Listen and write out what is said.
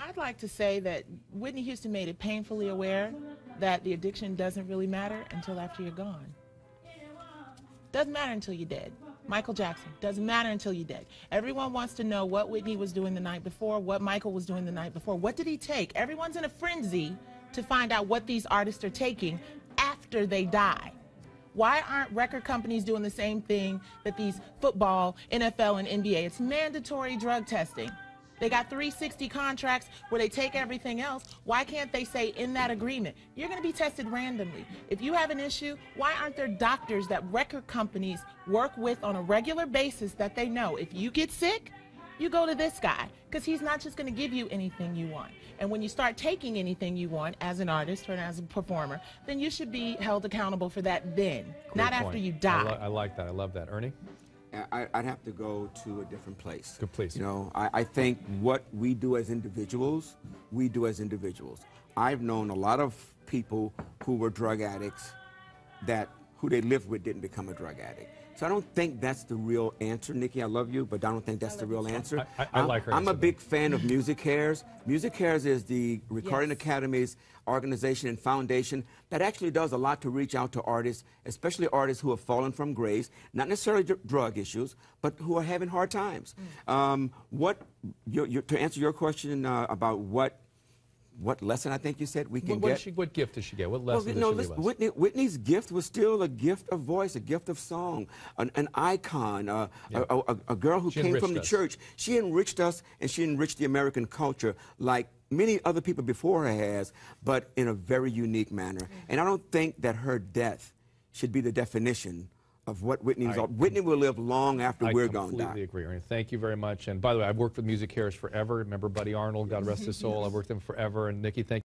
I'd like to say that Whitney Houston made it painfully aware that the addiction doesn't really matter until after you're gone. Doesn't matter until you're dead. Michael Jackson, doesn't matter until you're dead. Everyone wants to know what Whitney was doing the night before, what Michael was doing the night before. What did he take? Everyone's in a frenzy to find out what these artists are taking after they die. Why aren't record companies doing the same thing that these football, NFL, and NBA? It's mandatory drug testing. They got 360 contracts where they take everything else. Why can't they say in that agreement, you're going to be tested randomly? If you have an issue, why aren't there doctors that record companies work with on a regular basis that they know if you get sick, you go to this guy, because he's not just going to give you anything you want. And when you start taking anything you want as an artist or as a performer, then you should be held accountable for that then, not after you die. I like that. I love that. Ernie? I'd have to go to a different place. Good place. You know, I think what we do as individuals, we do as individuals. I've known a lot of people who were drug addicts that who they lived with didn't become a drug addict. So I don't think that's the real answer, Nikki. I love you, but I don't think that's the real answer. I like her. I'm a big fan of Music Cares. Music Cares is the Recording Academy's organization and foundation that actually does a lot to reach out to artists, especially artists who have fallen from grace, not necessarily drug issues, but who are having hard times. To answer your question about what lesson I think you said we can get? What gift did she get? What lesson did she give us? Whitney's gift was still a gift of voice, a gift of song, an icon, a girl who came from the church. She enriched us, and she enriched the American culture like many other people before her has, but in a very unique manner. And I don't think that her death should be the definition of what Whitney's Whitney will live long after we're gone. I completely agree, Ernie. Thank you very much. And by the way, I've worked with Music Cares forever. Remember Buddy Arnold, God rest his soul. I've worked with him forever. And Nikki, thank you.